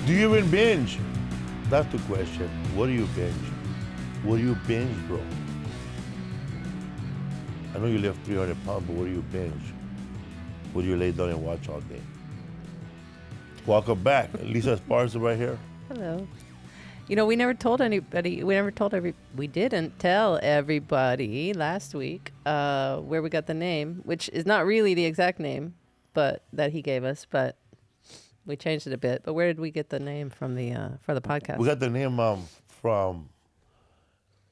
Do you even binge? That's the question. What do you binge? What do you binge, bro? I know you lift 300 pounds, but what do you binge? What do you lay down and watch all day? Welcome back. Lesa Esparza right here. Hello. You know, we never told anybody, we didn't tell everybody last week where we got the name, which is not really the exact name but that he gave us, but we changed it a bit. But where did we get the name from for the podcast? We got the name from,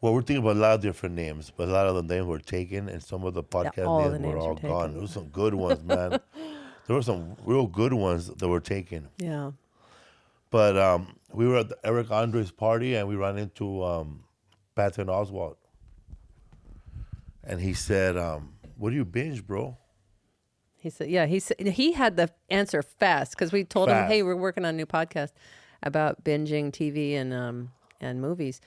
well, we're thinking about a lot of different names, but a lot of the names were taken, and some of the podcast names were all gone. There were some good ones, man. There were some real good ones that were taken. Yeah. But we were at Eric Andre's party, and we ran into Patton Oswalt. And he said, what do you binge, bro? He said, yeah, he had the answer fast because we told him, hey, we're working on a new podcast about binging TV and movies.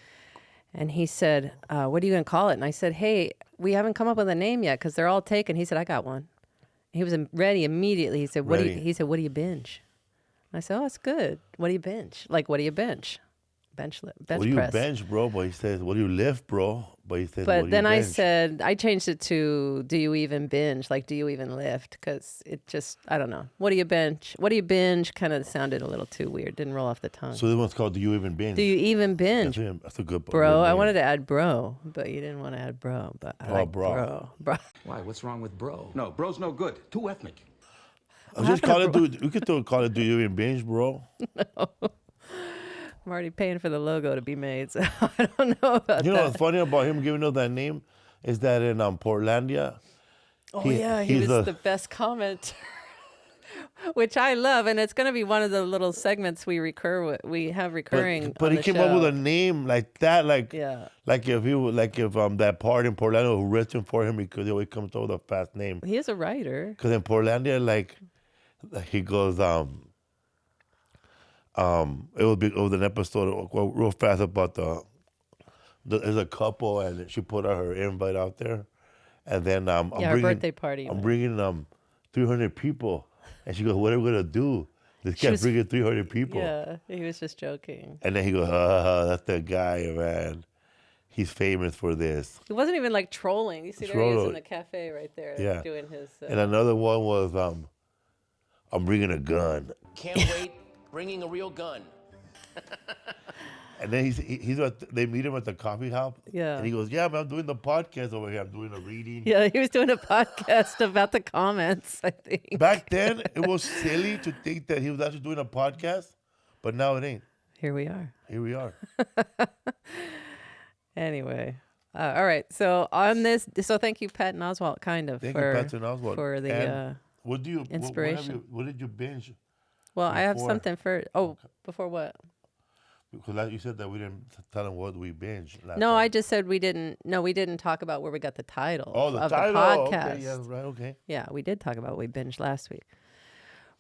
And he said, what are you going to call it? And I said, hey, we haven't come up with a name yet because they're all taken. He said, I got one. He was ready immediately. He said, what do you binge? And I said, oh, that's good. What do you binge? Like, what do you bench? Bench press. What do you bench, bro? But he says, what do you lift, bro? But he says, but then I said, I changed it to, do you even binge? Like, do you even lift? Because it just, I don't know. What do you bench? What do you binge? Kind of sounded a little too weird. Didn't roll off the tongue. So this one's called Do You Even Binge? Do you even binge? That's a good bro. I wanted to add bro, but you didn't want to add bro. But I like bro. Why? What's wrong with bro? No, bro's no good. Too ethnic. We could still call it Do You Even Binge, bro? No. I'm already paying for the logo to be made, so I don't know about that. You know what's funny about him giving us that name is that in Portlandia. He was the best commenter, which I love, and it's going to be one of the little segments we have recurring. But he came up with a name like that, like if that part in Portlandia who written for him because he always comes up with a fast name. He is a writer. Because in Portlandia, like he goes it was an episode real fast about there's a couple and she put her invite out there, and then her birthday party. I'm bringing 300 people, and she goes, "What are we gonna do?" This guy's bringing 300 people. Yeah, he was just joking. And then he goes, that's the guy, man. He's famous for this. He wasn't even like trolling. You see, there he is in the cafe right there, doing his. And another one was, I'm bringing a gun. Can't wait. Bringing a real gun. And then they meet him at the coffee house. Yeah. And he goes, yeah, man, I'm doing the podcast over here. I'm doing a reading. Yeah, he was doing a podcast about the comments, I think. Back then, it was silly to think that he was actually doing a podcast, but now it ain't. Here we are. Anyway. All right. So on this, thank you, Patton Oswalt, kind of. Thank you, Patton Oswalt. For the inspiration. What did you binge? Well, I have something for. Oh, before what? Because you said that we didn't tell him what we binged. I just said we didn't. No, we didn't talk about where we got the title. Oh, the title. The podcast. Okay, yeah, right. Okay. Yeah, we did talk about what we binged last week.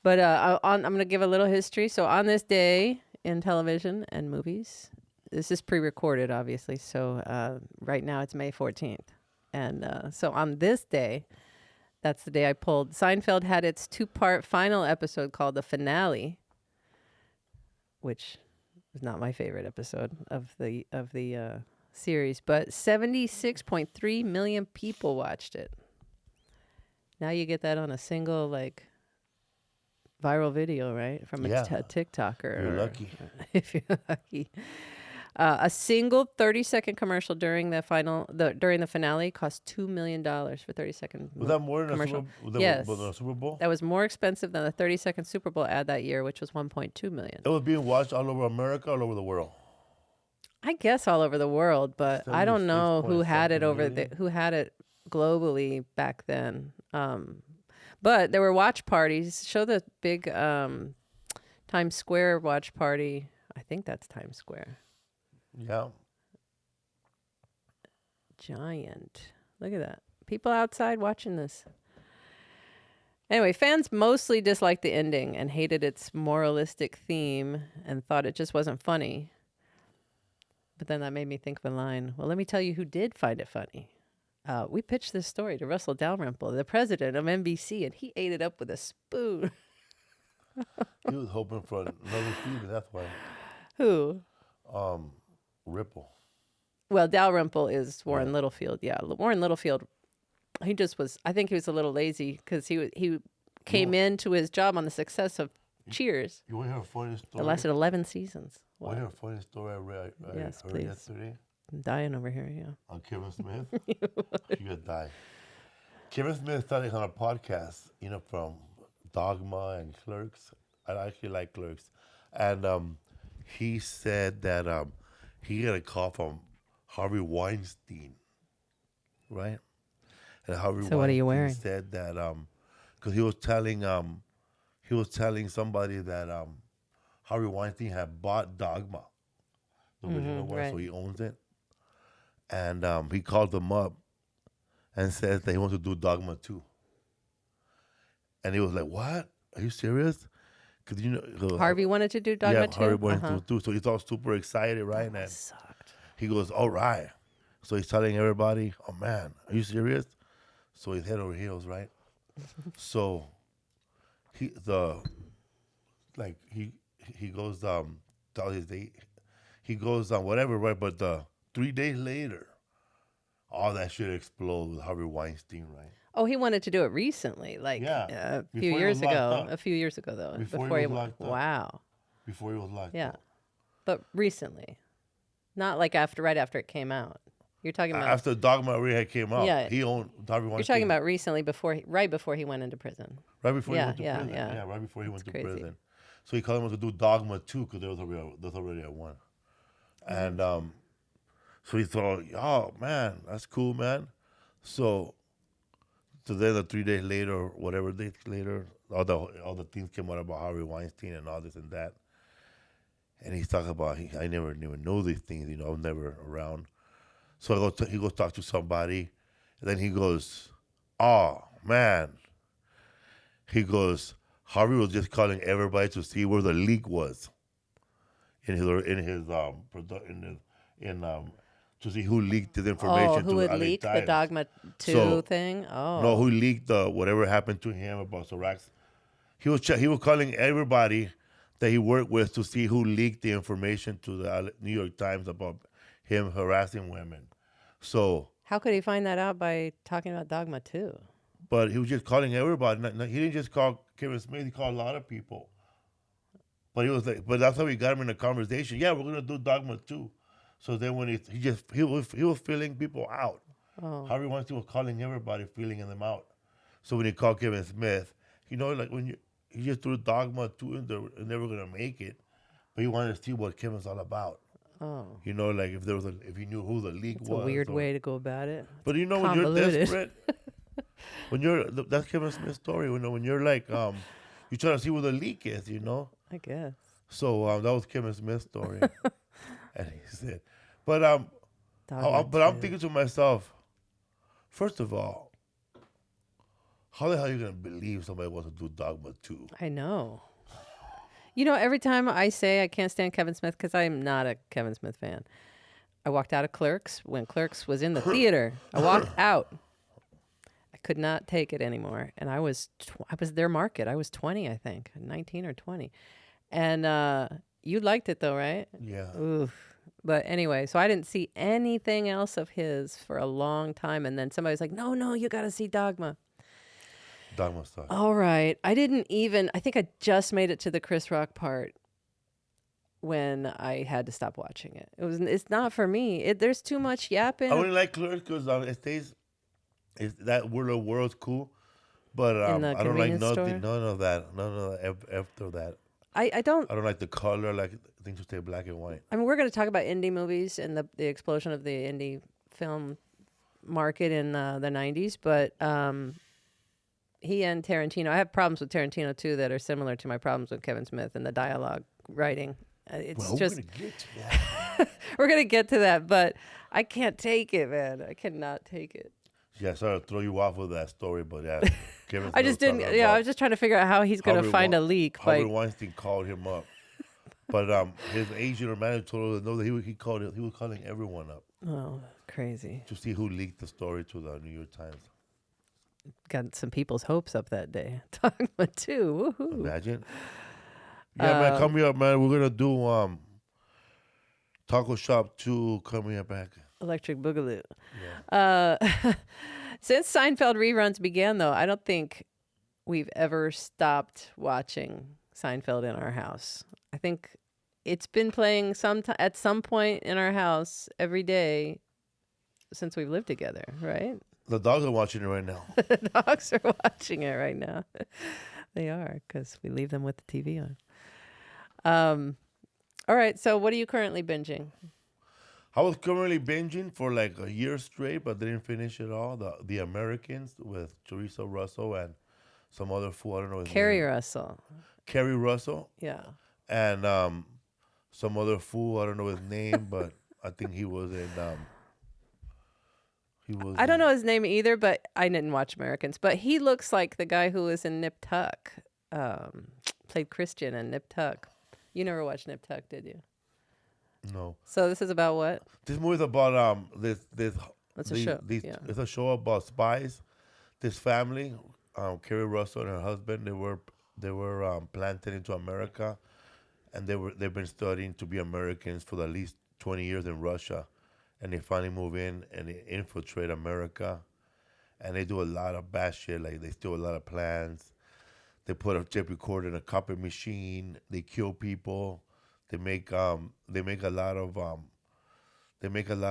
But I'm going to give a little history. So on this day in television and movies, this is pre-recorded, obviously. So right now it's May 14th, and so on this day. That's the day I pulled. Seinfeld had its 2-part final episode called The Finale, which is not my favorite episode of the series, but 76.3 million people watched it. Now you get that on a single viral video, right? From a TikToker. You're lucky. If you're lucky. A single 30-second commercial during the finale cost $2 million for 30-second. Was that more than commercial? Yes. The Super Bowl? That was more expensive than the 30-second Super Bowl ad that year, which was $1.2 million. It was being watched all over America, all over the world. I guess all over the world, but I don't know who had it who had it globally back then. But there were watch parties. Show the big Times Square watch party. I think that's Times Square. Yeah. Giant. Look at that. People outside watching this. Anyway, fans mostly disliked the ending and hated its moralistic theme and thought it just wasn't funny. But then that made me think of a line. Well, let me tell you who did find it funny. We pitched this story to Russell Dalrymple, the president of NBC, and he ate it up with a spoon. He was hoping for another season. That's why. Who? Ripple. Well, Dalrymple is Warren Littlefield. Yeah, Warren Littlefield. He just was. I think he was a little lazy because he came into his job on the success of Cheers. You want to hear a funny story? It lasted 11 seasons. Want to hear a funny story I read? Yes, heard please. yesterday I'm dying over here. Yeah. on Kevin Smith. You gonna die. Kevin Smith started on a podcast, from Dogma and Clerks. I actually like Clerks, and he said that he got a call from Harvey Weinstein, right? And Harvey Weinstein what are you wearing? said that because he was telling somebody that Harvey Weinstein had bought Dogma, the original one, right. so he owns it, and he called them up and said that he wants to do Dogma 2. And he was like, "What? Are you serious?" Because Harvey wanted to do Dogma 2? Harvey wanted to do. So he's all super excited, right? And Sucked. he goes, "All right." So he's telling everybody, "Oh man, are you serious?" So he's head over heels, right? So he goes tell his date. He goes whatever, right? But 3 days later, all that shit exploded with Harvey Weinstein, right? Oh, he wanted to do it recently, like Yeah. a few Before he years was locked ago. up. A few years ago, though. Before he was locked up. Wow. Before he was locked Yeah. up. But recently. Not like right after it came out. You're talking about After Dogma already had came out, Yeah. he owned Harvey Weinstein. You're talking about recently right before he went into prison. Right before he went to yeah, prison. yeah. Right before he went to crazy. prison. So he called him to do Dogma 2 because there was already a 1. And so he thought, oh, man, that's cool, man. So then 3 days later, or whatever days later, all the things came out about Harvey Weinstein and all this and that. And he's talking about, I never even know these things, I was never around. So he goes talk to somebody, and then he goes, oh, man. He goes, Harvey was just calling everybody to see where the leak was to see who leaked the information who to had LA leaked the Times. Dogma 2 thing? Oh. No, who leaked whatever happened to him about Sirax. He was calling everybody that he worked with to see who leaked the information to the New York Times about him harassing women. So How could he find that out by talking about Dogma 2? But he was just calling everybody. He didn't just call Kevin Smith. He called a lot of people. But he was like, but that's how we got him in a conversation. Yeah, we're gonna do Dogma 2. So then when he was feeling people out. Oh. Harvey Weinstein was calling everybody, feeling them out. So when he called Kevin Smith, like when he just threw Dogma 2 and they're never gonna make it, but he wanted to see what Kevin's all about. Oh. Like if he knew who the leak was. It's a weird way to go about it. But when you're desperate, that's Kevin Smith's story. When you're like, you try to see where the leak is, I guess. So that was Kevin Smith's story, and he said, but I'm thinking to myself, first of all, how the hell are you gonna believe somebody wants to do Dogma 2? I know. Every time I say I can't stand Kevin Smith because I'm not a Kevin Smith fan, I walked out of Clerks when Clerks was in the theater. I walked out. I could not take it anymore, and I was their market. I was 20, I think, 19 or 20, and you liked it though, right? Yeah. Oof. But anyway, so I didn't see anything else of his for a long time, and then somebody was like, "No, you got to see Dogma." Dogma stuff. All right. I think I just made it to the Chris Rock part when I had to stop watching it. It's not for me. There's too much yapping. I only like Clerks because that world's cool, but I don't like none of that after that. I don't like the color, like things to stay black and white. I mean, we're going to talk about indie movies and the explosion of the indie film market in the 90s, but he and Tarantino, I have problems with Tarantino too that are similar to my problems with Kevin Smith and the dialogue writing. We're going to get to that. We're going to get to that, but I can't take it, man. I cannot take it. Yeah, sorry to throw you off with that story, but yeah. Kevin I just didn't, I was just trying to figure out how he's going to find a leak. Harvey Weinstein called him up. But his agent or manager told him that he was calling everyone up. Oh, crazy. To see who leaked the story to the New York Times. Got some people's hopes up that day. Dogma 2, woohoo. Imagine. Yeah, man, coming up, man. We're gonna do Taco Shop 2 coming up back. Electric Boogaloo. Yeah. Since Seinfeld reruns began, though, I don't think we've ever stopped watching Seinfeld in our house. I think it's been playing at some point in our house every day since we've lived together, right? The dogs are watching it right now. The dogs are watching it right now. They are, because we leave them with the TV on. All right, so what are you currently binging? I was currently binging for like a year straight, but didn't finish it all. The Americans with Teresa Russell and some other fool. I don't know his Carrie name. Russell. Carrie Russell. Yeah. And some other fool. I don't know his name, but I think he was in. I don't know his name either, but I didn't watch Americans. But he looks like the guy who was in Nip Tuck. Played Christian in Nip Tuck. You never watched Nip Tuck, did you? No. So this is about what? This movie is about It's a show. Yeah. It's a show about spies. This family, Carrie Russell and her husband, they were planted into America, and they've been studying to be Americans for at least 20 years in Russia, and they finally move in and they infiltrate America, and they do a lot of bad shit. Like they steal a lot of plans. They put a tape recorder in a copy machine. They kill people. They make a lot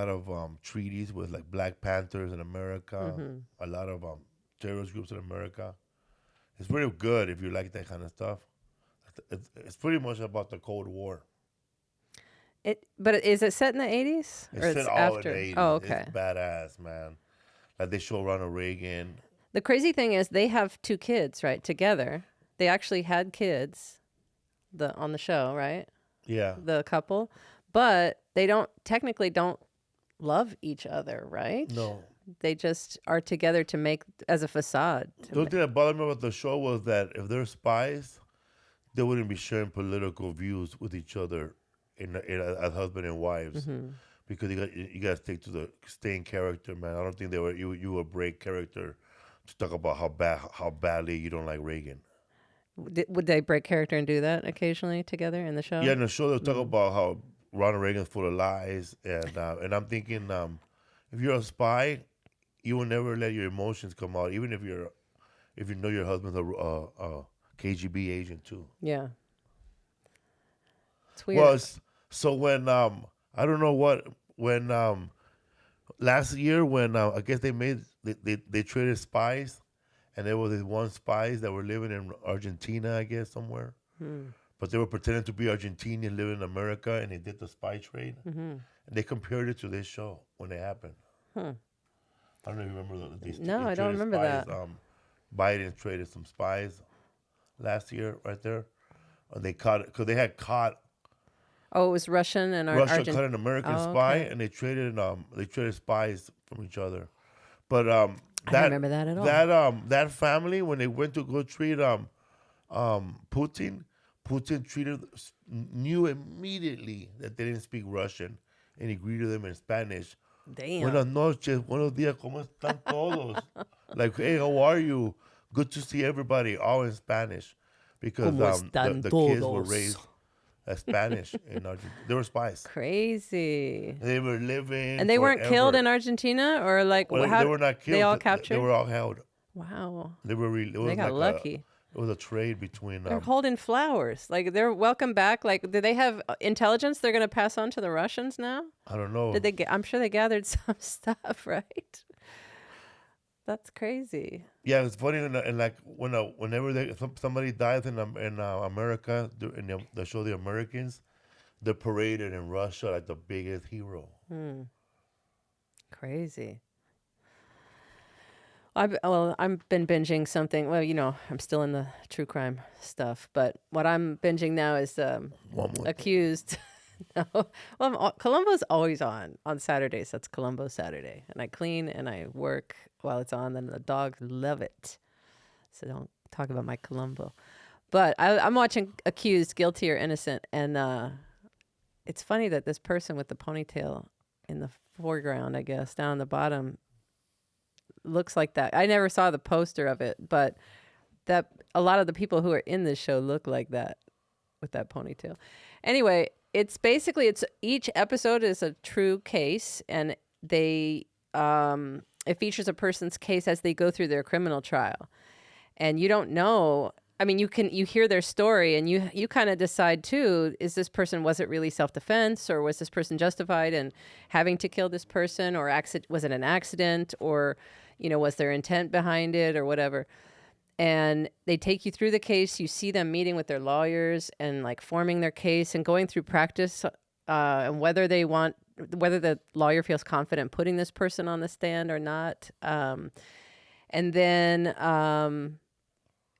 of treaties with like Black Panthers in America. A lot of terrorist groups in America. It's pretty good if you like that kind of stuff. It's pretty much about the Cold War. But is it set in the 80s? It's set all after? in the 80s. Oh, okay. It's badass, man. Like they show Ronald Reagan. The crazy thing is they have 2 kids, right, together. They actually had kids on the show, right? Yeah. The couple. But they technically don't love each other, right? No. They just are together to make as a facade. The only thing that bothered me about the show was that if they're spies, they wouldn't be sharing political views with each other as husband and wives, because you got to stay in character, man. I don't think you would break character to talk about how badly you don't like Reagan. Would they break character and do that occasionally together in the show? Yeah, in the show they'll talk about how Ronald Reagan's full of lies, and I'm thinking, if you're a spy, you will never let your emotions come out, even if you know your husband's a KGB agent too. Yeah, it's weird. Well, so when I don't know when last year when I guess they traded spies, and there was these one spies that were living in Argentina, I guess somewhere, but they were pretending to be Argentinian living in America, and they did the spy trade, and they compared it to this show when it happened. I don't know if you remember these. No, I don't remember spies, that. Biden traded some spies last year, right there, and they caught it because they had caught. Oh, it was Russian and Russia Argentine. caught an American spy, okay. and they traded spies from each other. But I don't remember that at all. That family, when they went to go treat Putin knew immediately that they didn't speak Russian, and he greeted them in Spanish. Damn. Buenas noches, buenos días, ¿cómo están todos? Like, hey, how are you? Good to see everybody, all in Spanish, because the kids were raised as Spanish in Argentina. They were spies. Crazy. They were living. And they weren't forever. killed in Argentina, or like Well, they were not killed. They all captured. They were all held. Wow. They were. They got lucky. It was a trade between. They're holding flowers. Like they're welcome back. Like, do they have intelligence they're going to pass on to the Russians now? I don't know. Did they? I'm sure they gathered some stuff, right? That's crazy. Yeah, it's funny, and like whenever somebody dies in America in the show The Americans, they're paraded in Russia like the biggest hero. Crazy. I've been binging something. Well, I'm still in the true crime stuff, but what I'm binging now is Accused. No, well, Columbo's always on Saturdays. That's Columbo Saturday, and I clean and I work while it's on. And the dogs love it, so don't talk about my Columbo. But I'm watching Accused, Guilty or Innocent, and it's funny that this person with the ponytail in the foreground, I guess, down the bottom, looks like that. I never saw the poster of it, but that a lot of the people who are in this show look like that. with that ponytail. Anyway, it's each episode is a true case, and it features a person's case as they go through their criminal trial. And you don't know, I mean, you hear their story and you kind of decide too, was it really self-defense, or was this person justified in having to kill this person, or was it an accident, or, was there intent behind it or whatever? And they take you through the case. You see them meeting with their lawyers and like forming their case and going through practice, and whether the lawyer feels confident putting this person on the stand or not. And then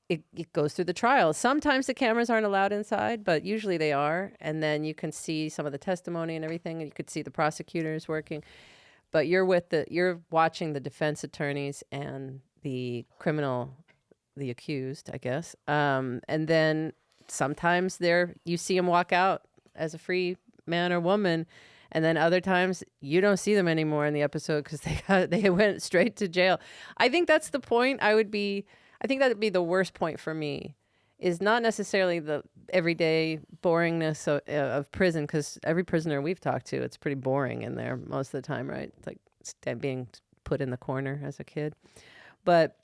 it goes through the trial. Sometimes the cameras aren't allowed inside, but usually they are. And then you can see some of the testimony and everything, and you could see the prosecutors working. But you're watching the defense attorneys and the accused, I guess. And then sometimes you see them walk out as a free man or woman. And then other times you don't see them anymore in the episode because they went straight to jail. I think that's the point. I think that would be the worst point for me, is not necessarily the everyday boringness of prison, because every prisoner we've talked to, it's pretty boring in there most of the time, right? It's like being put in the corner as a kid. But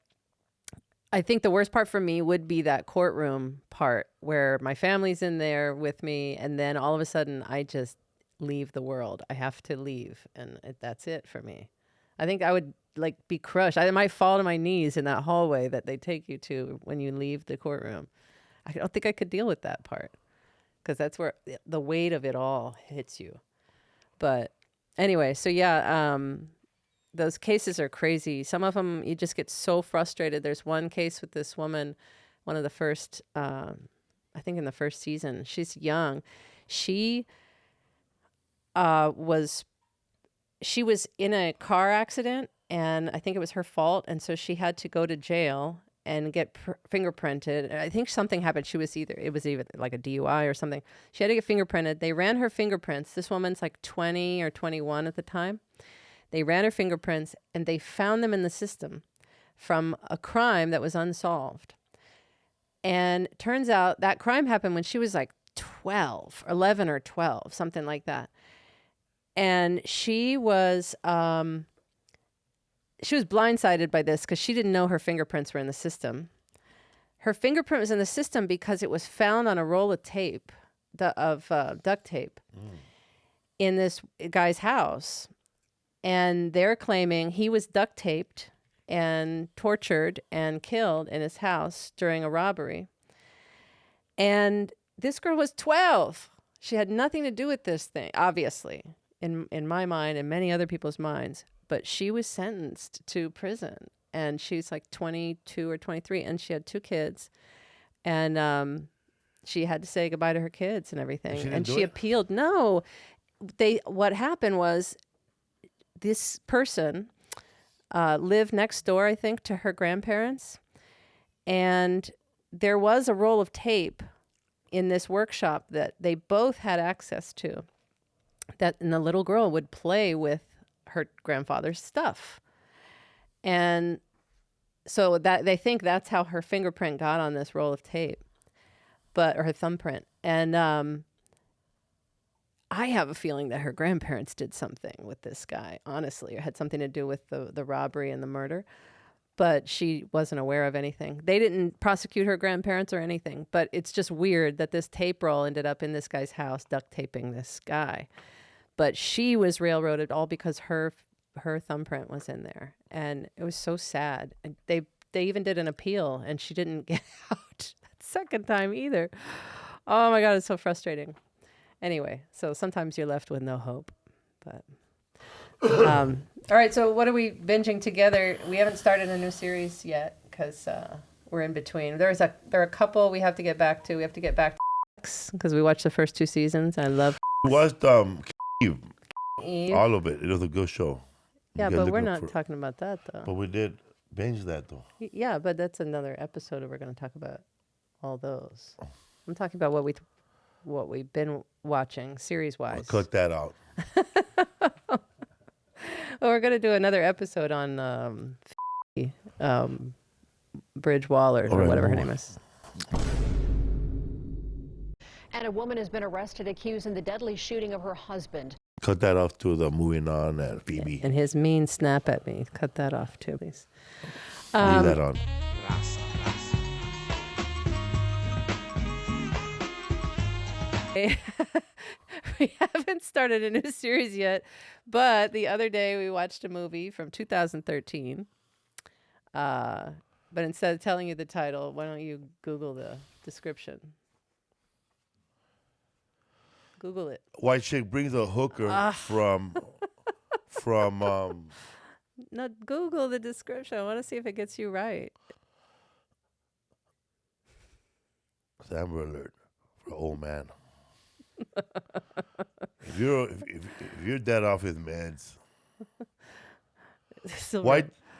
I think the worst part for me would be that courtroom part where my family's in there with me, and then all of a sudden I just leave the world. I have to leave, and that's it for me. I think I would be crushed. I might fall to my knees in that hallway that they take you to when you leave the courtroom. I don't think I could deal with that part, because that's where the weight of it all hits you. But anyway, so yeah, those cases are crazy. Some of them, you just get so frustrated. There's one case with this woman, one of the first, I think in the first season. She's young. She was in a car accident, and I think it was her fault. And so she had to go to jail and get fingerprinted. I think something happened. It was either like a DUI or something. She had to get fingerprinted. They ran her fingerprints. This woman's like 20 or 21 at the time. They ran her fingerprints, and they found them in the system from a crime that was unsolved. And it turns out that crime happened when she was like 11 or 12, something like that. And she was blindsided by this because she didn't know her fingerprints were in the system. Her fingerprint was in the system because it was found on a roll of tape, duct tape, in this guy's house. And they're claiming he was duct taped and tortured and killed in his house during a robbery. And this girl was 12. She had nothing to do with this thing, obviously, in my mind and many other people's minds. But she was sentenced to prison, and she's like 22 or 23, and she had 2 kids. And she had to say goodbye to her kids and everything. And she appealed. No, what happened was, this person lived next door, I think, to her grandparents. And there was a roll of tape in this workshop that they both had access to. And the little girl would play with her grandfather's stuff. And so that they think that's how her fingerprint got on this roll of tape, or her thumbprint. And I have a feeling that her grandparents did something with this guy, honestly, or had something to do with the robbery and the murder. But she wasn't aware of anything. They didn't prosecute her grandparents or anything. But it's just weird that this tape roll ended up in this guy's house, duct taping this guy. But she was railroaded all because her thumbprint was in there. And it was so sad. And they even did an appeal, and she didn't get out that second time either. Oh my God, it's so frustrating. Anyway, so sometimes you're left with no hope. But all right, so what are we binging together? We haven't started a new series yet because we're in between. There are a couple we have to get back to. We have to get back to because we watched the first 2 seasons. I love. We watched Eve. all of it. It was a good show. Yeah, but we're not talking about that though. But we did binge that though. Yeah, but that's another episode. We're going to talk about all those. I'm talking about what we've been watching series-wise. I'll cut that out. Well, we're going to do another episode on Bridge Waller or whatever her name is. And a woman has been arrested accused in the deadly shooting of her husband. Cut that off to the moving on and Phoebe. And his mean snap at me. Cut that off too, please. Leave that on. We haven't started a new series yet, but the other day we watched a movie from 2013. But instead of telling you the title, why don't you Google the description? Google it. White chick brings a hooker from No, Google the description. I want to see if it gets you right. Amber Alert for old man. if you're dead off his meds,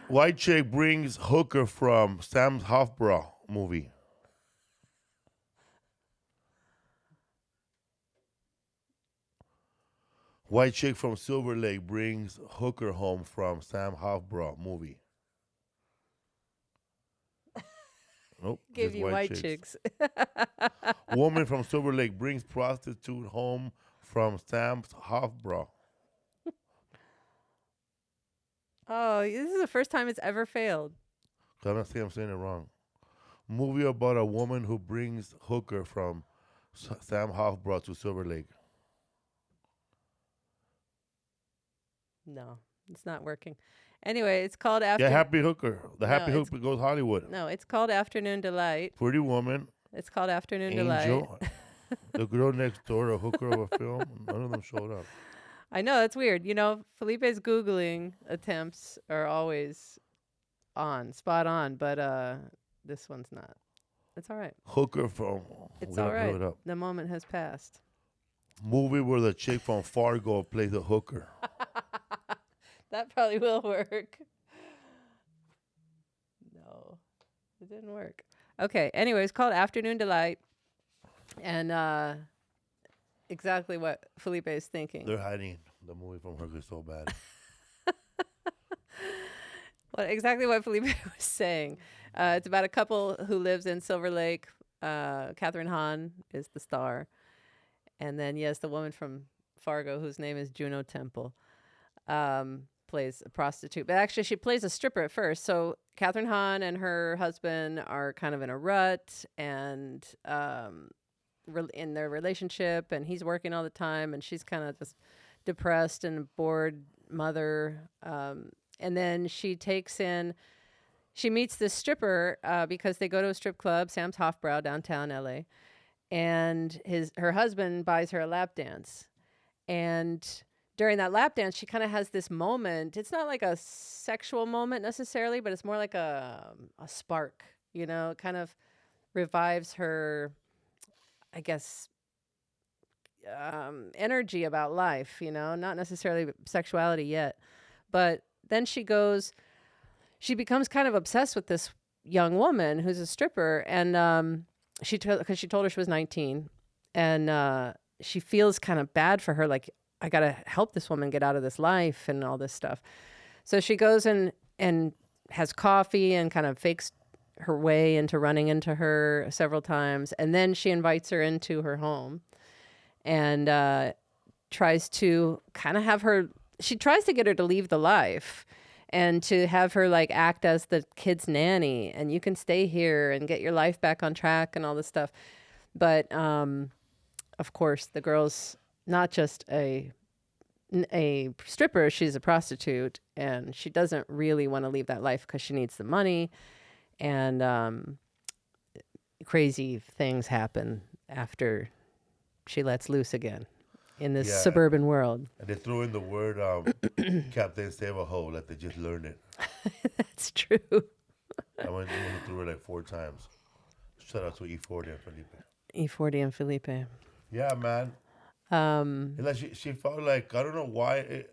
white chick brings hooker from Sam Hofbräu movie. White chick from Silver Lake brings hooker home from Sam Hofbräu movie. Nope. Give you white chicks. Woman from Silver Lake brings prostitute home from Sam Hofbräu. Oh, this is the first time it's ever failed. I'm saying it wrong. Movie about a woman who brings hooker from Sam Hofbräu to Silver Lake. No, it's not working. Anyway, it's called After. Yeah, Happy Hooker. The Happy Hooker goes Hollywood. No, it's called Afternoon Delight. Pretty Woman. It's called Afternoon Angel. Delight. The girl next door, a hooker of a film. None of them showed up. I know, that's weird. You know, Felipe's Googling attempts are always spot on, but this one's not. It's all right. Hooker from... It's all right. The moment has passed. Movie where the chick from Fargo plays a hooker. That probably will work. No, it didn't work. Okay, anyway, it's called Afternoon Delight. And exactly what Felipe is thinking. They're hiding the movie from her so bad. Well, exactly what Felipe was saying. It's about a couple who lives in Silver Lake. Kathryn Hahn is the star. And then, yes, the woman from Fargo, whose name is Juno Temple, plays a prostitute. But actually, she plays a stripper at first. So Kathryn Hahn and her husband are kind of in a rut and in their relationship. And he's working all the time. And she's kind of just depressed and bored mother. And then she meets this stripper because they go to a strip club, Sam's Hofbräu, downtown L.A., and her husband buys her a lap dance. And during that lap dance, she kind of has this moment. It's not like a sexual moment necessarily, but it's more like a spark, you know, it kind of revives her, I guess, energy about life, you know, not necessarily sexuality yet. But then she becomes kind of obsessed with this young woman who's a stripper. And because she told her she was 19, and she feels kind of bad for her, like, I got to help this woman get out of this life and all this stuff. So she goes and has coffee and kind of fakes her way into running into her several times. And then she invites her into her home and tries to kind of have her, she tries to get her to leave the life and to have her like act as the kid's nanny, and you can stay here and get your life back on track and all this stuff. But of course, the girl's not just a stripper, she's a prostitute, and she doesn't really want to leave that life because she needs the money. And crazy things happen after she lets loose again in this suburban world. And they throw in the word Captain Save a Hoe, like they just learned it. That's true. I went through it like 4 times. Shout out to E40 and Felipe. E40 and Felipe. Yeah, man. And like she felt like, I don't know why.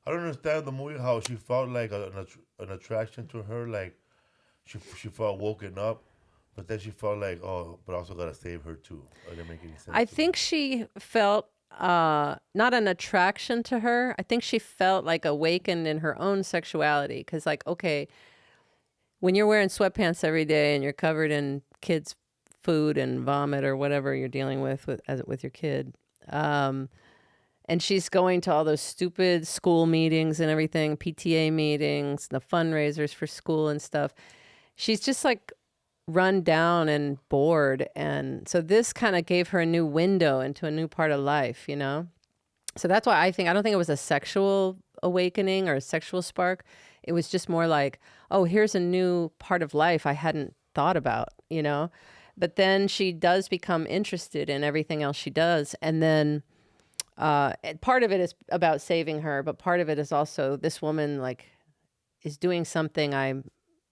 I don't understand the movie, how she felt like an attraction to her. Like she felt woken up. But then she felt like, oh, but I also got to save her too. It didn't make any sense. I think she felt not an attraction to her. I think she felt like awakened in her own sexuality. Because like, okay, when you're wearing sweatpants every day and you're covered in kids' food and vomit or whatever you're dealing with with your kid. And she's going to all those stupid school meetings and everything, PTA meetings, the fundraisers for school and stuff. She's just like run down and bored. And so this kind of gave her a new window into a new part of life, you know? So that's why I don't think it was a sexual awakening or a sexual spark. It was just more like, oh, here's a new part of life I hadn't thought about, you know? But then she does become interested in everything else she does. And then part of it is about saving her, but part of it is also this woman like is doing something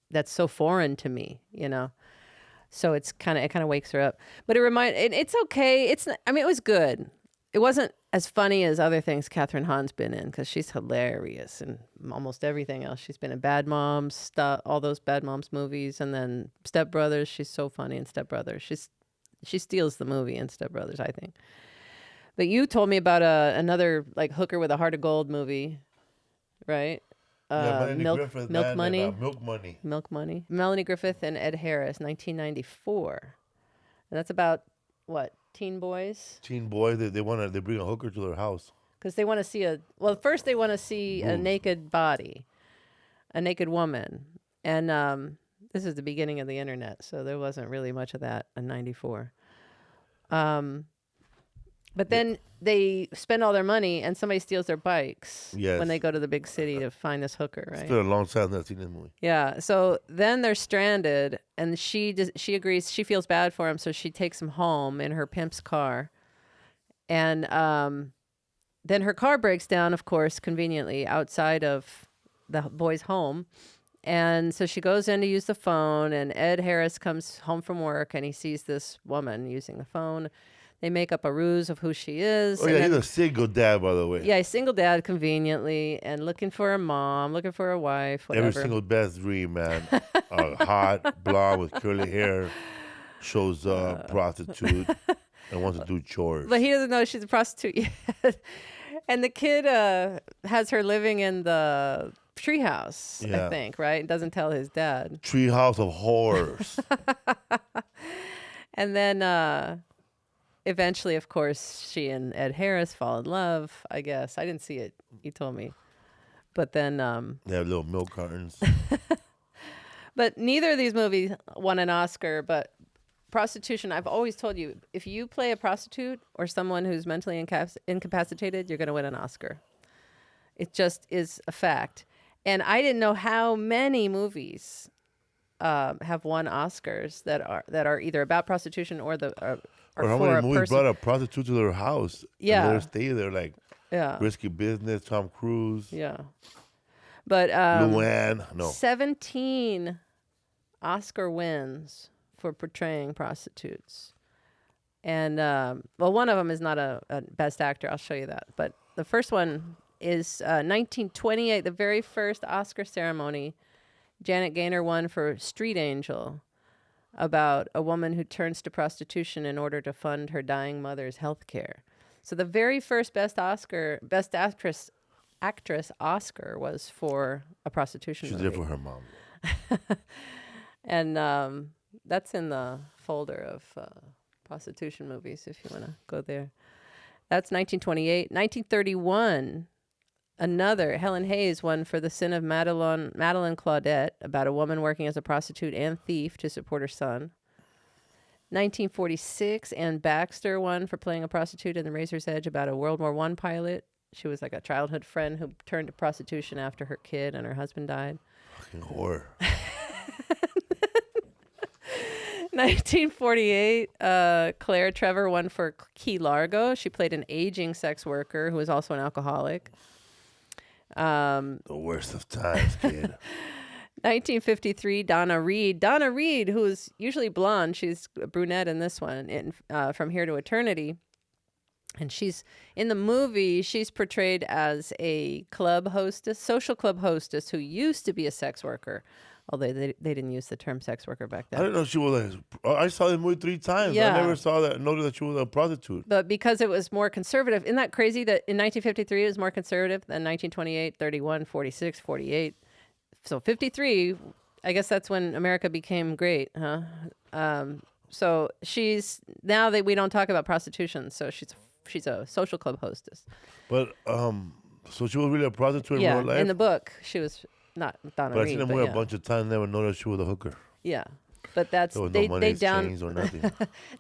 that's so foreign to me, you know? So it kind of wakes her up. But it's okay. It was good. It wasn't as funny as other things Kathryn Hahn's been in, because she's hilarious and almost everything else. She's been in Bad Moms, stuff, all those Bad Moms movies, and then Step Brothers. She's so funny in Step Brothers. She steals the movie in Step Brothers, I think. But you told me about another like hooker with a heart of gold movie, right? Milk Money. Milk Money. Melanie Griffith and Ed Harris, 1994. And that's about what? Teen boys. They bring a hooker to their house because they want to see first they want to see a naked body, a naked woman, and this is the beginning of the internet, so there wasn't really much of that in '94. But then they spend all their money and somebody steals their bikes when they go to the big city to find this hooker, right? It's been a long time that I've seen this movie. Yeah. So then they're stranded and she agrees, she feels bad for him, so she takes him home in her pimp's car. And then her car breaks down, of course, conveniently outside of the boy's home. And so she goes in to use the phone, and Ed Harris comes home from work and he sees this woman using the phone. They make up a ruse of who she is. Oh, yeah, he's a single dad, by the way. Yeah, single dad conveniently, and looking for a mom, looking for a wife, whatever. Every single dad's dream, man. A hot, blonde with curly hair, shows up, prostitute, and wants to do chores. But he doesn't know she's a prostitute yet. And the kid has her living in the treehouse, I think, right? Doesn't tell his dad. Treehouse of horrors. And then... eventually, of course, she and Ed Harris fall in love, I guess. I didn't see it. You told me. But then... they have little milk cartons. But neither of these movies won an Oscar. But Prostitution, I've always told you, if you play a prostitute or someone who's mentally incapacitated, you're going to win an Oscar. It just is a fact. And I didn't know how many movies have won Oscars that are either about prostitution or or how many movies brought a prostitute to their house? Yeah. And let her stay there, like Risky Business, Tom Cruise. Yeah. But Luann. No. 17 Oscar wins for portraying prostitutes. And one of them is not a best actor. I'll show you that. But the first one is 1928, the very first Oscar ceremony. Janet Gaynor won for Street Angel, about a woman who turns to prostitution in order to fund her dying mother's health care. So the very first Best Actress Oscar was for a prostitution movie. She's there for her mom. And that's in the folder of prostitution movies, if you want to go there. That's 1928. 1931, another, Helen Hayes won for The Sin of Madeline Claudette, about a woman working as a prostitute and thief to support her son. 1946, Anne Baxter won for playing a prostitute in The Razor's Edge, about a World War I pilot. She was like a childhood friend who turned to prostitution after her kid and her husband died. Fucking whore. 1948, Claire Trevor won for Key Largo. She played an aging sex worker who was also an alcoholic. The worst of times, kid. 1953, Donna Reed, who is usually blonde. She's a brunette in this one, in From Here to Eternity. And she's in the movie, she's portrayed as a social club hostess who used to be a sex worker. Although they didn't use the term sex worker back then. I didn't know she was I saw the movie 3 times. Yeah. I never noticed that she was a prostitute. But because it was more conservative, isn't that crazy that in 1953 it was more conservative than 1928, 31, 46, 48? So 53, I guess that's when America became great, huh? So she's now that we don't talk about prostitution. So she's a social club hostess. But so she was really a prostitute in real life. In the book she was not Donna But Reed. I seen the movie a bunch of times. Never noticed she was a hooker. Yeah, but that's There was they no money down exchange or nothing.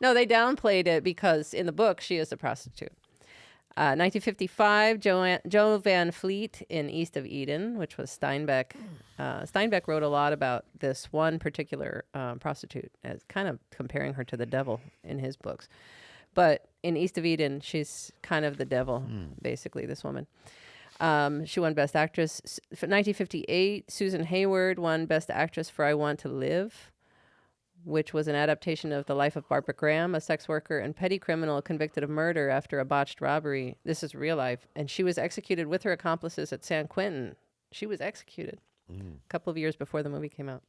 no, they downplayed it because in the book she is a prostitute. 1955, Joe Van Fleet in East of Eden, which was Steinbeck. Steinbeck wrote a lot about this one particular prostitute, as kind of comparing her to the devil in his books. But in East of Eden, she's kind of the devil, basically, this woman. She won Best Actress. For 1958, Susan Hayward won Best Actress for I Want to Live, which was an adaptation of the life of Barbara Graham, a sex worker and petty criminal convicted of murder after a botched robbery. This is real life. And she was executed with her accomplices at San Quentin. She was executed a couple of years before the movie came out.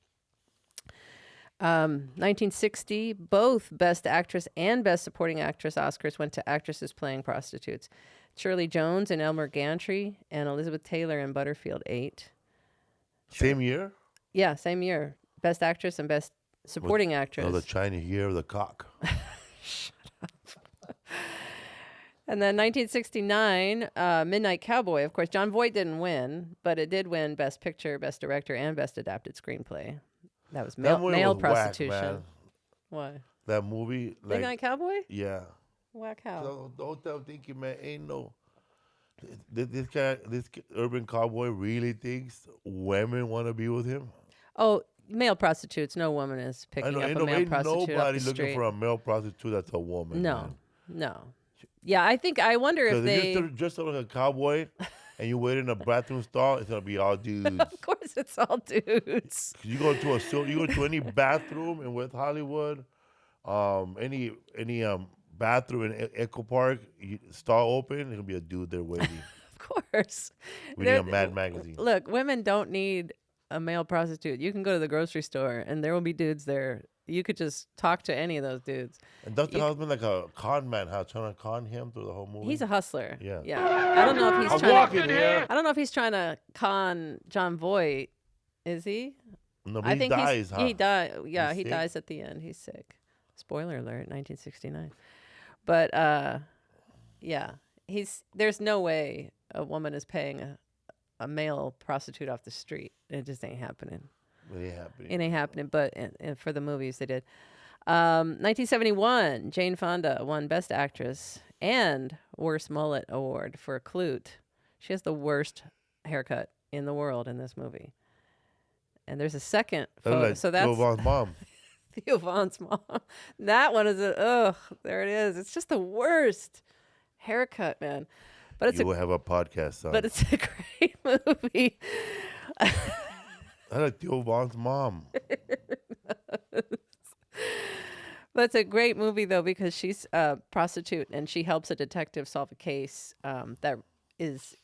1960, both Best Actress and Best Supporting Actress Oscars went to actresses playing prostitutes. Shirley Jones and Elmer Gantry and Elizabeth Taylor in Butterfield 8. Same year? Yeah, same year. Best Actress and Best Supporting Actress. Oh, the Chinese year of the cock. And then 1969, Midnight Cowboy. Of course, Jon Voight didn't win, but it did win Best Picture, Best Director, and Best Adapted Screenplay. That was male prostitution. Whack, man. Why? That movie, like, Midnight Cowboy? yeah. Whack how? So the whole time thinking, man, ain't no. This urban cowboy really thinks women want to be with him. Oh, male prostitutes. No woman is picking up a male prostitute off nobody the looking street. for a male prostitute that's a woman. No, man. no. Yeah, I wonder if they. If you're dressed up like a cowboy and you wait in a bathroom stall, it's gonna be all dudes. Of course, it's all dudes. You go to any bathroom in West Hollywood, any bathroom in Echo Park, stall open, it'll be a dude there waiting. Of course. Reading a Mad magazine. Look, women don't need a male prostitute. You can go to the grocery store and there will be dudes there. You could just talk to any of those dudes. And does the husband like a con man, trying to con him through the whole movie? He's a hustler. Yeah. I don't know if he's trying to. I don't know if he's trying to con Jon Voight. Is he? No, but I he think dies, he died. Yeah, He's he sick? dies at the end. He's sick. Spoiler alert, 1969. But yeah, there's no way a woman is paying a male prostitute off the street. It just ain't happening. It ain't happening, but and for the movies they did. 1971, Jane Fonda won Best Actress and Worst Mullet Award for Clute. She has the worst haircut in the world in this movie. And there's a second photo. Like so that's Theo Von's mom. Theo Von's mom. That one is there it is. It's just the worst haircut, man. But You will have a podcast, son. But it's a great movie. I like Theo Von's mom. But it's a great movie, though, because she's a prostitute and she helps a detective solve a case that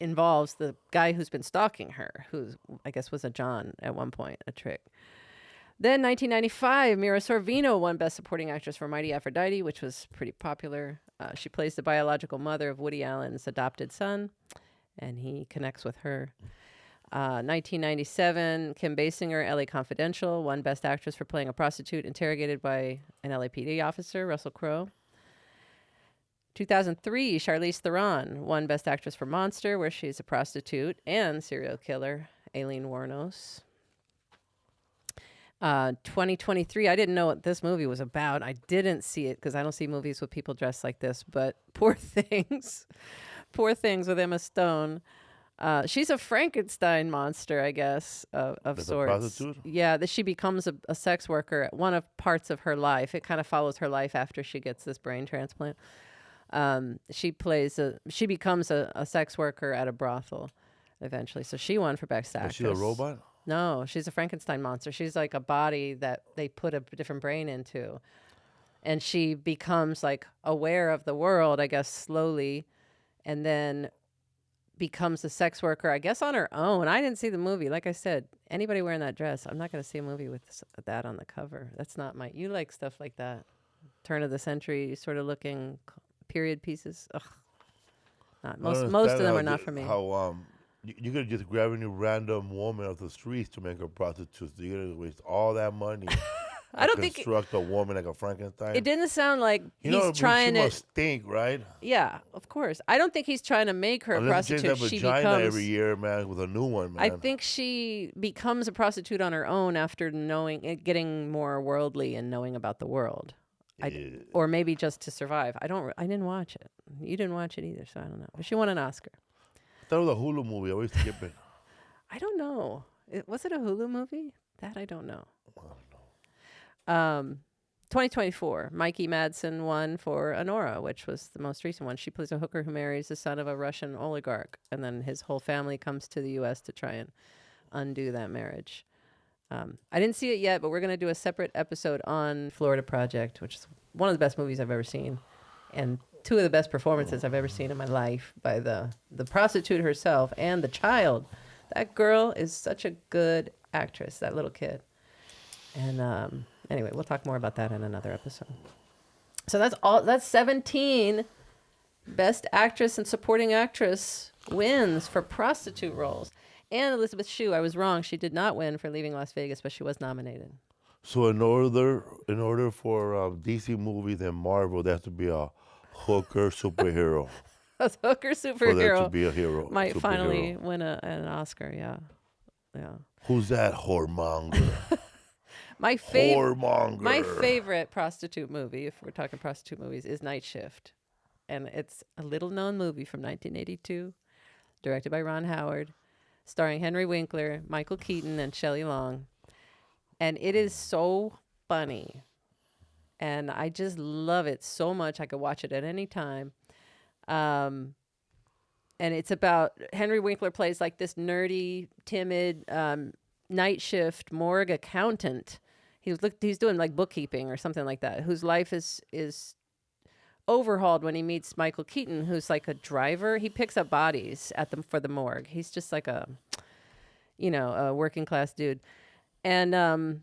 involves the guy who's been stalking her, who I guess was a John at one point, a trick. Then 1995, Mira Sorvino won Best Supporting Actress for Mighty Aphrodite, which was pretty popular. She plays the biological mother of Woody Allen's adopted son, and he connects with her. 1997, Kim Basinger, LA Confidential, won Best Actress for playing a prostitute interrogated by an LAPD officer, Russell Crowe. 2003, Charlize Theron won Best Actress for Monster, where she's a prostitute and serial killer, Aileen Wuornos. 2023, I didn't know what this movie was about. I didn't see it because I don't see movies with people dressed like this, but Poor Things. Poor Things with Emma Stone. She's a Frankenstein monster, I guess, of sorts. A prostitute? Yeah, that she becomes a sex worker at one of parts of her life. It kind of follows her life after she gets this brain transplant. She becomes a sex worker at a brothel eventually. So she won for Best Actress. Is she a robot? No, she's a Frankenstein monster. She's like a body that they put a different brain into. And she becomes like aware of the world, I guess, slowly, and then becomes a sex worker, I guess, on her own. I didn't see the movie. Like I said, anybody wearing that dress, I'm not going to see a movie with that on the cover. That's not you like stuff like that. Turn of the century sort of looking period pieces. Ugh. Most of them are not for me. How you could just grab any random woman off the streets to make her prostitute. So you're gonna waste all that money I don't think construct a woman like a Frankenstein. it didn't sound like he's trying she to. must stink, right? Yeah, of course. I don't think he's trying to make her a Unless prostitute. you change that She vagina becomes every year, man, with a new one, man. I think she becomes a prostitute on her own after getting more worldly and knowing about the world, or maybe just to survive. I didn't watch it. You didn't watch it either, so I don't know. But she won an Oscar. That was a Hulu movie. I always skip it. I don't know. Was it a Hulu movie? That I don't know. 2024, Mikey Madsen won for Honora, which was the most recent one. She plays a hooker who marries the son of a Russian oligarch, and then his whole family comes to the U.S. to try and undo that marriage. I didn't see it yet, but we're going to do a separate episode on Florida Project, which is one of the best movies I've ever seen, and two of the best performances I've ever seen in my life by the prostitute herself and the child. That girl is such a good actress, that little kid. And anyway, we'll talk more about that in another episode. So that's 17 Best Actress and Supporting Actress wins for prostitute roles. And Elizabeth Shue, I was wrong. She did not win for Leaving Las Vegas, but she was nominated. So in order for DC movies and Marvel, there has to be a hooker superhero. A hooker superhero. For there to be a hero. Might finally win an Oscar, yeah. Who's that whoremonger? My Whoremonger. favorite prostitute movie, if we're talking prostitute movies, is Night Shift. And it's a little-known movie from 1982, directed by Ron Howard, starring Henry Winkler, Michael Keaton, and Shelley Long. And it is so funny. And I just love it so much. I could watch it at any time. And it's about Henry Winkler plays like this nerdy, timid night shift morgue accountant. He's doing like bookkeeping or something like that, whose life is overhauled when he meets Michael Keaton, who's like a driver. He picks up bodies for the morgue. He's just like a working class dude. And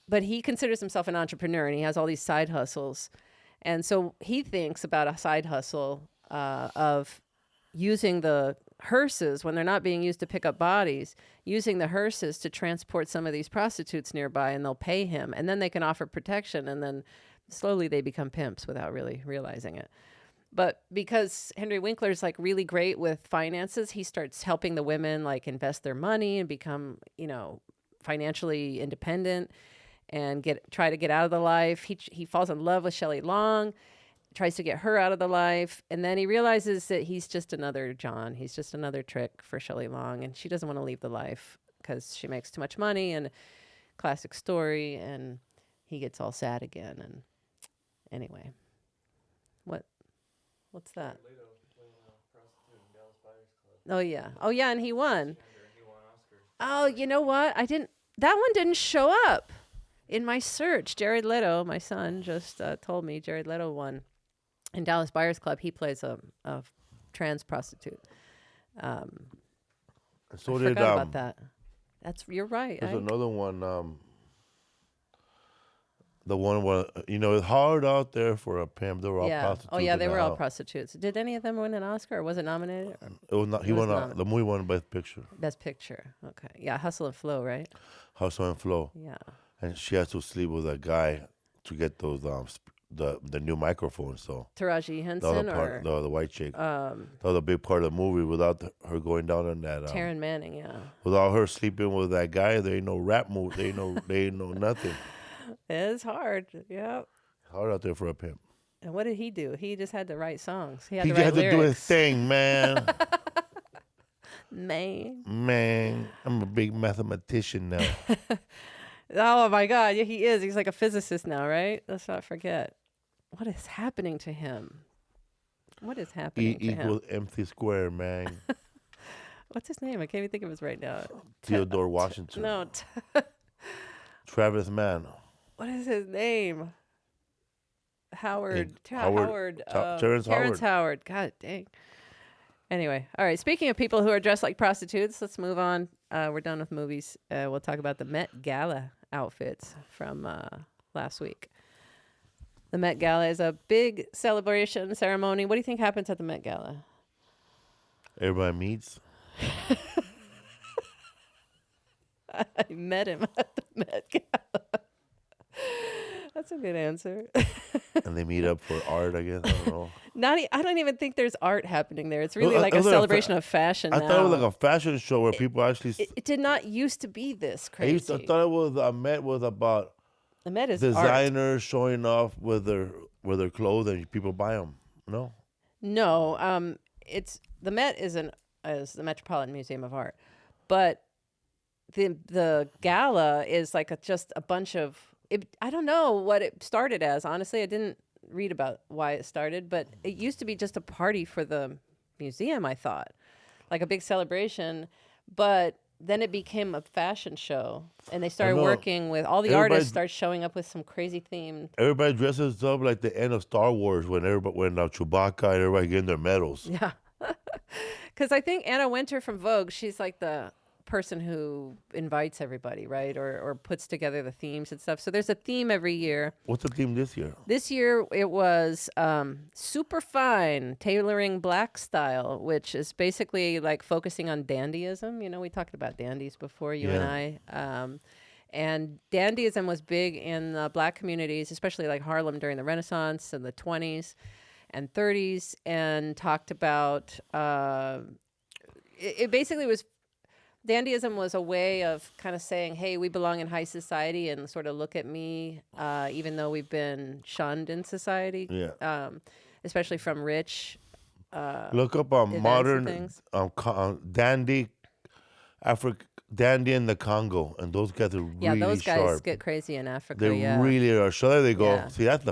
but he considers himself an entrepreneur, and he has all these side hustles. And so he thinks about a side hustle of using the hearses when they're not being used to pick up bodies, using the hearses to transport some of these prostitutes nearby, and they'll pay him. And then they can offer protection, and then slowly they become pimps without really realizing it. But because Henry Winkler's like really great with finances, he starts helping the women like invest their money and become, financially independent and try to get out of the life. He falls in love with Shelley Long, tries to get her out of the life, and then he realizes that he's just another John. He's just another trick for Shelley Long, and she doesn't want to leave the life because she makes too much money, and classic story, and he gets all sad again. And anyway, what's that? Oh yeah, and he won. Oh, you know what? That one didn't show up in my search. Jared Leto, my son, just told me Jared Leto won. In Dallas Buyers Club, he plays a trans prostitute. So I forgot about that. You're right. There's another one. The one where it's hard out there for a pimp. They were all prostitutes. Oh yeah, they were all prostitutes. Did any of them win an Oscar, or was it nominated? It was not. The movie won Best Picture. Best Picture. Okay. Yeah, Hustle and Flow, right? Hustle and Flow. Yeah. And she has to sleep with a guy to get those the new microphone. So Taraji Henson the white chick. That was a big part of the movie. Without her going down on that. Taryn Manning, yeah. Without her sleeping with that guy, there ain't no rap movie. They ain't no nothing. It's hard. Yeah. Hard out there for a pimp. And what did he do? He just had to write songs. He had to do his thing, man. Man, I'm a big mathematician now. Oh my God, yeah, he is. He's like a physicist now, right? Let's not forget. What is happening to him? What is happening to him? E equals MC squared, man. What's his name? I can't even think of his right now. Theodore Washington. No. Travis Mann. What is his name? Howard. Terrence Howard. God dang. Anyway, all right. Speaking of people who are dressed like prostitutes, let's move on. We're done with movies. We'll talk about the Met Gala outfits from last week. The Met Gala is a big celebration ceremony. What do you think happens at the Met Gala? Everybody meets. I met him at the Met Gala. a good answer. And they meet up for art, I guess. I don't know. I don't even think there's art happening there. It's really like It a was celebration of fashion. I now. thought it was like a fashion show where people actually. It did not used to be this crazy. I thought it was a Met was about The Met is designers showing off with their clothes and people buy them. No. No, it's the Met is the Metropolitan Museum of Art, but the gala is like just a bunch of. I don't know what it started as. Honestly, I didn't read about why it started, but it used to be just a party for the museum. I thought, like a big celebration, but then it became a fashion show, and they started working with all the artists. Start showing up with some crazy theme. Everybody dresses up like the end of Star Wars when Chewbacca and everybody getting their medals. Yeah, because I think Anna Wintour from Vogue, she's like the person who invites everybody, right, or puts together the themes and stuff. So there's a theme every year. What's the theme this year? This year it was super fine, tailoring black style, which is basically like focusing on dandyism. You know, we talked about dandies before, you and I. And dandyism was big in the black communities, especially like Harlem during the Renaissance and the 20s and 30s, and talked about it basically was. Dandyism was a way of kind of saying, hey, we belong in high society and sort of look at me, even though we've been shunned in society, especially from rich. Look up modern dandy, dandy in the Congo, and those guys are really sharp. Yeah, those guys get crazy in Africa. They really are. So there they go. Yeah. See, that's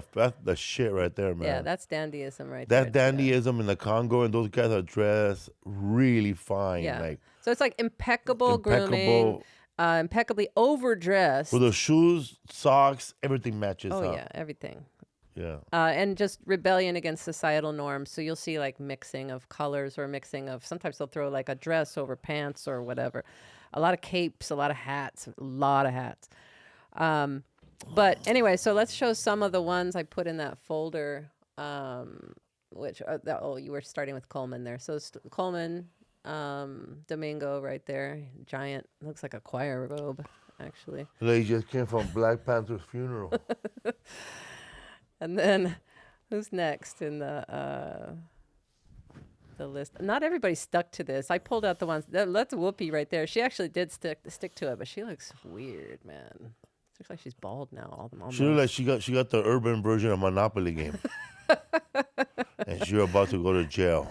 the shit right there, man. Yeah, that's dandyism right there. That there. dandyism in the Congo, and those guys are dressed really fine. Yeah. Like, so it's like impeccable grooming, impeccably overdressed. With the shoes, socks, everything matches up. Oh, yeah, everything. Yeah. And just rebellion against societal norms. So you'll see like mixing of colors or mixing of, sometimes they'll throw like a dress over pants or whatever. A lot of capes, a lot of hats. But anyway, so let's show some of the ones I put in that folder, which, you were starting with Coleman there. So Coleman, Domingo right there, giant, looks like a choir robe, actually. They just came from Black Panther's funeral. And then, who's next in the list? Not everybody stuck to this. I pulled out the ones. That's Whoopi right there. She actually did stick to it, but she looks weird, man. It looks like she's bald now. Almost. She looks like she got the urban version of Monopoly game, and she's about to go to jail,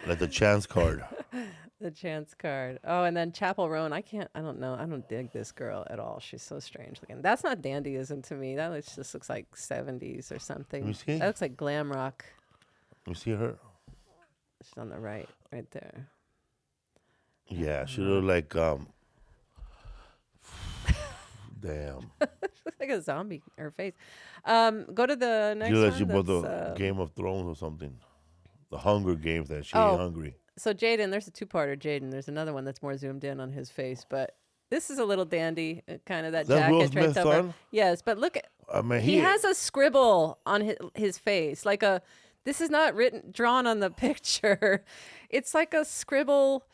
like the chance card. The chance card. Oh, and then Chapel Roan. I don't know. I don't dig this girl at all. She's so strange looking. That's not dandyism to me. That just looks like 70s or something. Let me see. That looks like glam rock. You see her? She's on the right there. Yeah, she look like damn. She looks like a zombie. Her face. Go to the next one. She looks like she bought the Game of Thrones or something. The Hunger Games that she ain't hungry. So Jaden, there's a two-parter. Jaden, there's another one that's more zoomed in on his face, but this is a little dandy, kind of that jacket Will Smith's draped over. son? Yes, but look at. I mean, he has a scribble on his face, like a. This is not drawn on the picture. It's like a scribble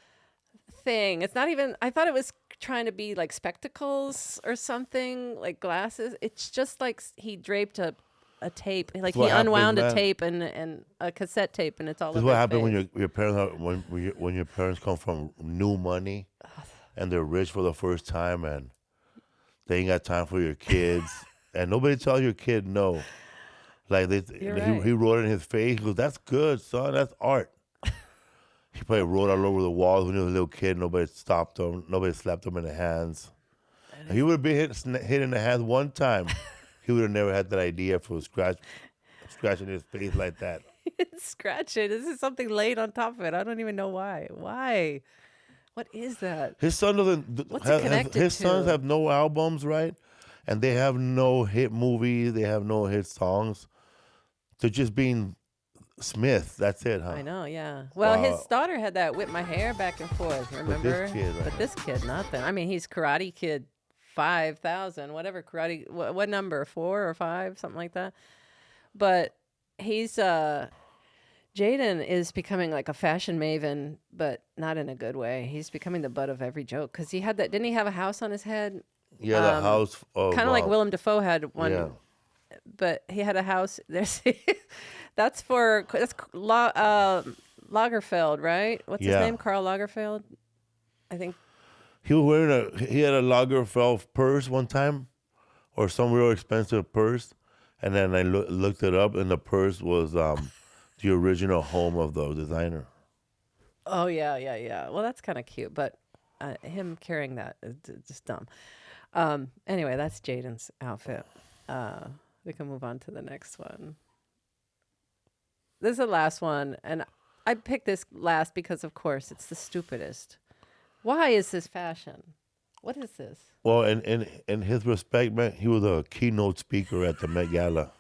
thing. It's not even. I thought it was trying to be like spectacles or something, like glasses. It's just like he draped a tape, like he unwound a tape and a cassette tape, and it's all. This is what happens when your parents when your parents come from new money, and they're rich for the first time, and they ain't got time for your kids, and nobody tells your kid no. Like he wrote it in his face. He goes, "That's good, son. That's art." He probably wrote all over the walls when he was a little kid. Nobody stopped him. Nobody slapped him in the hands. And he would have been hit in the hands one time. He would have never had that idea for scratching his face like that. Scratch it. This is something laid on top of it. I don't even know why. Why? What is that? His son doesn't. What's it connected his to? sons have no albums, right? And they have no hit movies. They have no hit songs. They're just being Smith. That's it, huh? I know, yeah. Well, his daughter had that whip my hair back and forth, remember? But this kid, nothing. I mean, he's Karate Kid 5,000, whatever karate, what number, 4 or 5, something like that. But he's, Jaden is becoming like a fashion maven, but not in a good way. He's becoming the butt of every joke. Because he had that, didn't he have a house on his head? Yeah, the house of... Kind of like Willem Dafoe had one. Yeah. But he had a house. That's Lagerfeld, right? What's his name? Karl Lagerfeld? I think. He was wearing he had a Lagerfeld purse one time, or some real expensive purse. And then I looked it up, and the purse was the original home of the designer. Oh, yeah. Well, that's kind of cute, but him carrying that is just dumb. Anyway, that's Jaden's outfit. We can move on to the next one. This is the last one, and I picked this last because, of course, it's the stupidest. Why is this fashion? What is this? Well, in his respect, man, he was a keynote speaker at the Met Gala.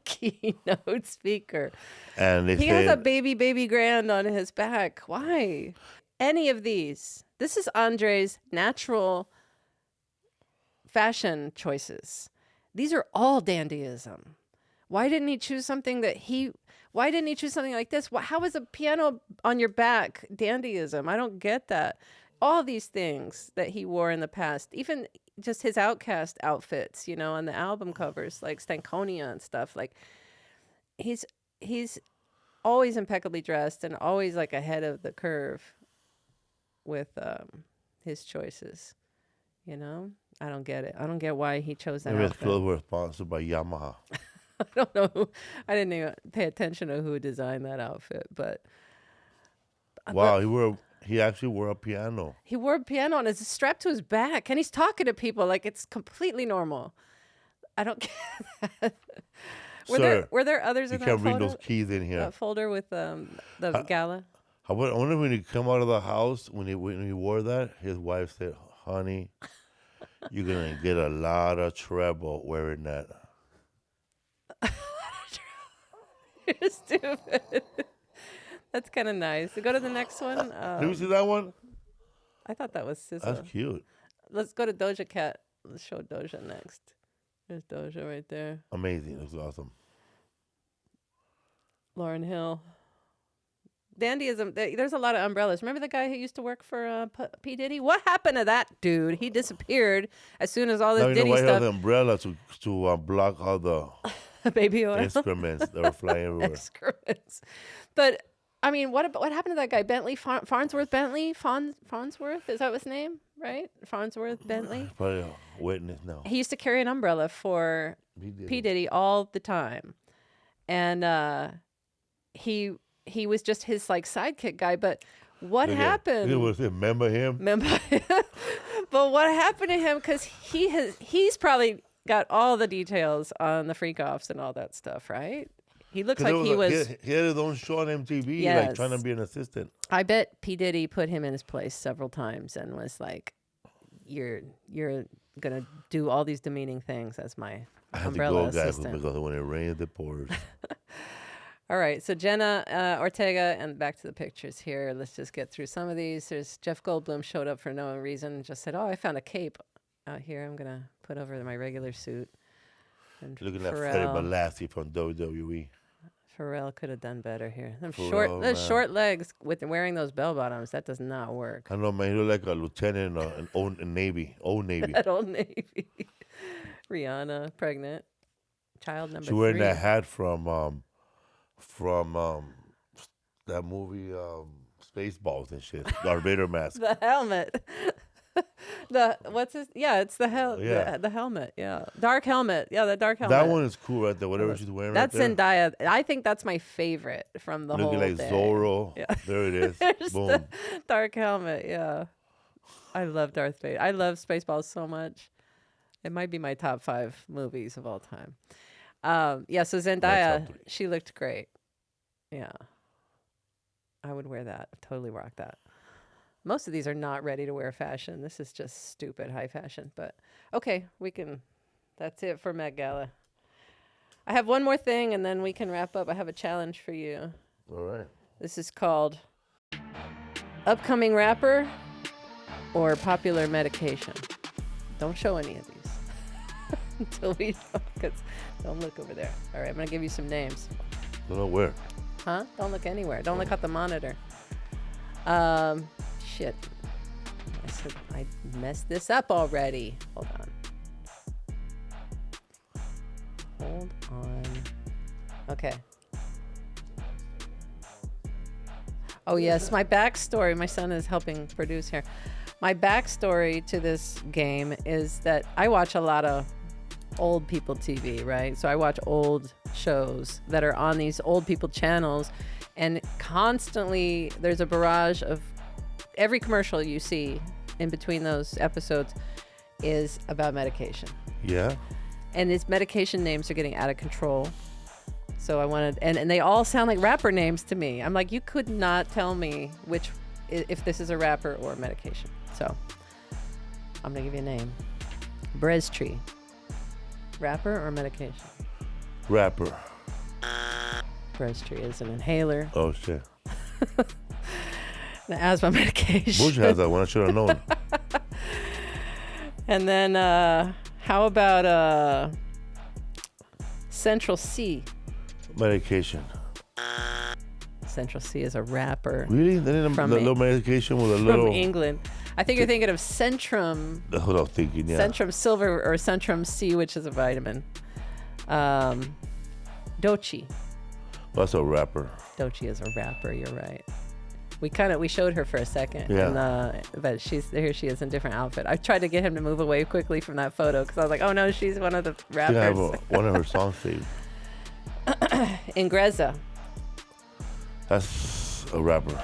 Keynote speaker. And he has a baby grand on his back. Why? Any of these. This is Andre's natural fashion choices. These are all dandyism. Why didn't he choose something why didn't he choose something like this? How is a piano on your back dandyism? I don't get that. All these things that he wore in the past, even just his Outcast outfits, on the album covers, like Stankonia and stuff. Like he's always impeccably dressed and always like ahead of the curve with his choices. I don't get it. I don't get why he chose that Maybe outfit. his clothes were sponsored by Yamaha. I don't know. I didn't even pay attention to who designed that outfit, but Wow, he actually wore a piano. He wore a piano and it's strapped to his back, and he's talking to people like it's completely normal. I don't get that. Were there others in that You photo? can't bring those keys in here. That folder with the gala. I wonder when he come out of the house, when he wore that, his wife said, "Honey, you're gonna get a lot of trouble wearing that." You're stupid. That's kind of nice. Go to the next one. Did you see that one? I thought that was SZA. That's cute. Let's go to Doja Cat. Let's show Doja next. There's Doja right there. Amazing. Looks awesome. Lauryn Hill. Dandyism. There's a lot of umbrellas. Remember the guy who used to work for P. Diddy? What happened to that dude? He disappeared as soon as all this Diddy stuff. He had the umbrella to block all the baby oil excrements that were flying everywhere. Excrements. But I mean, what happened to that guy? Bentley Farnsworth Bentley Farnsworth, is that his name? Right? Farnsworth Bentley. Probably a witness now. He used to carry an umbrella for P. Diddy all the time, and he was just his like sidekick guy. But what happened? Remember him? But what happened to him? Because he's probably got all the details on the freak offs and all that stuff, right? He looks like he had his own show on MTV, yes. like trying to be an assistant. I bet P. Diddy put him in his place several times and was like, "You're gonna do all these demeaning things as my umbrella assistant." Because when it rains, it pours. All right, so Jenna Ortega, and back to the pictures here. Let's just get through some of these. There's Jeff Goldblum showed up for no reason, just said, "Oh, I found a cape out here. I'm gonna put over my regular suit." And looking at Freddie Blassie from WWE. Pharrell could have done better here. Those short legs with wearing those bell bottoms, that does not work. I know, man. He looked like a lieutenant in Old Navy. At Old Navy. Rihanna, pregnant. Child number 3. She wearing that hat from that movie Spaceballs and shit. Darth Vader mask. The helmet. It's the the helmet, dark helmet, the dark helmet. That one is cool right there, whatever she's wearing. That's right there. Zendaya. I think that's my favorite from the Looking whole like thing. Zorro. Yeah. There it is. There's Boom. the dark helmet. Yeah, I love Darth Vader. I love Spaceballs so much. It might be my top 5 movies of all time. So Zendaya, she looked great. Yeah, I would wear that. Totally rock that. Most of these are not ready to wear fashion. This is just stupid high fashion. But okay, that's it for Met Gala. I have one more thing and then we can wrap up. I have a challenge for you. All right. This is called Upcoming Rapper or Popular Medication. Don't show any of these until we don't look over there. All right, I'm going to give you some names. Don't know where. Huh? Don't look anywhere. Don't look at the monitor. Shit. I messed this up already. Hold on. Okay. Oh, yes. My backstory. My son is helping produce here. My backstory to this game is that I watch a lot of old people TV, right? So I watch old shows that are on these old people channels, and constantly there's a barrage of every commercial you see in between those episodes is about medication. Yeah. And these medication names are getting out of control. So I wanted, and they all sound like rapper names to me. I'm like, you could not tell me if this is a rapper or a medication. So I'm gonna give you a name. Brez Tree. Rapper or medication? Rapper. Brez Tree is an inhaler. Oh shit. The asthma medication. Bush has that one. I should have known. And then how about Central C? Medication. Central C is a rapper. Really? They didn't have the little medication with a little... From England. I think you're thinking of Centrum. That's what I was thinking, yeah. Centrum Silver or Centrum C, which is a vitamin. Dochi. That's a rapper. Dochi is a rapper, you're right. We showed her for a second. Yeah. And, but here she is in a different outfit. I tried to get him to move away quickly from that photo because I was like, oh no, she's one of the rappers. I have one of her songs saved. Ingrezza. That's a rapper.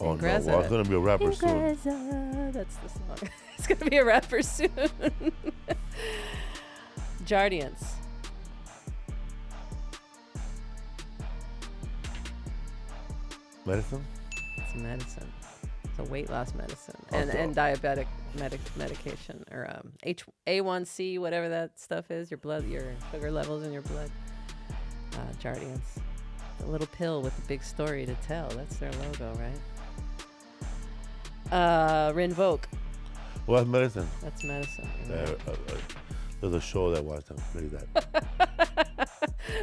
Oh Ingrezza. no, well, it's gonna be a rapper soon. Ingrezza. That's the song. It's gonna be a rapper soon. Jardiance. Medicine? It's medicine. It's a weight loss medicine and diabetic medication or A1C, whatever that stuff is. Your sugar levels in your blood. Jardiance. A little pill with a big story to tell. That's their logo, right? Rinvoq. Well, that's medicine. That's medicine. There's a show that watched them play that.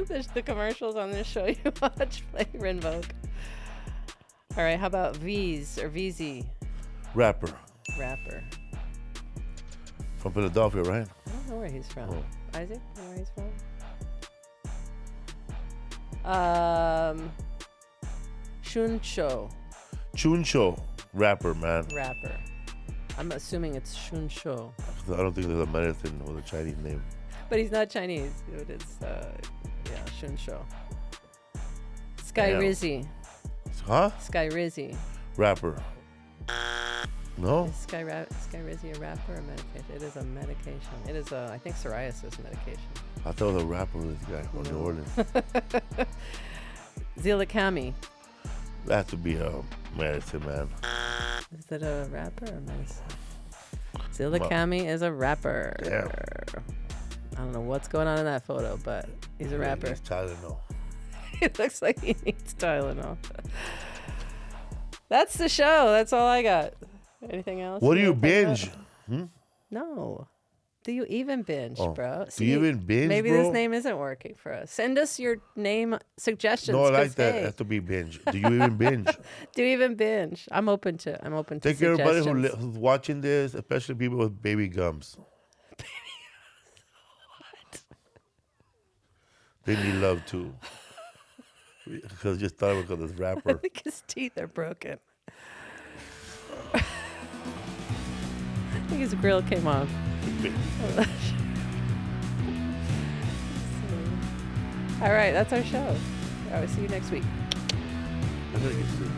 There's the commercials on this show you watch play Rinvoq. All right, how about V's or VZ? Rapper. From Philadelphia, right? I don't know where he's from. Oh. Isaac, you know where he's from? Shunsho. Chuncho. Rapper, man. Rapper. I'm assuming it's Shunsho. I don't think there's a medicine with a Chinese name. But he's not Chinese. It's, Shunsho. Sky Rizzy. Huh? Sky Rizzy. Rapper. No? Is Sky Rizzy a rapper or a medication? It is a medication. It is I think psoriasis medication. I thought it was a rapper, this guy from New Orleans. Zilakami. That has to be a medicine, man. Is it a rapper or medicine? Zilakami is a rapper. Damn. I don't know what's going on in that photo, but he's a rapper. He's Tylenol. It looks like he needs Tylenol. That's the show. That's all I got. Anything else? What do you binge? No. Do you even binge, bro? Do you even binge, maybe bro? this name isn't working for us. Send us your name suggestions. No, I like that. Hey, It has to be binge. Do you even binge? do you even binge? I'm open to Thank you, everybody suggestions. who's watching this, especially people with baby gums. What? They need love too. Because just thought it was this I rapper. think his teeth are broken. I think his grill came off. All right, that's our show. I will see you next week. I gotta get serious.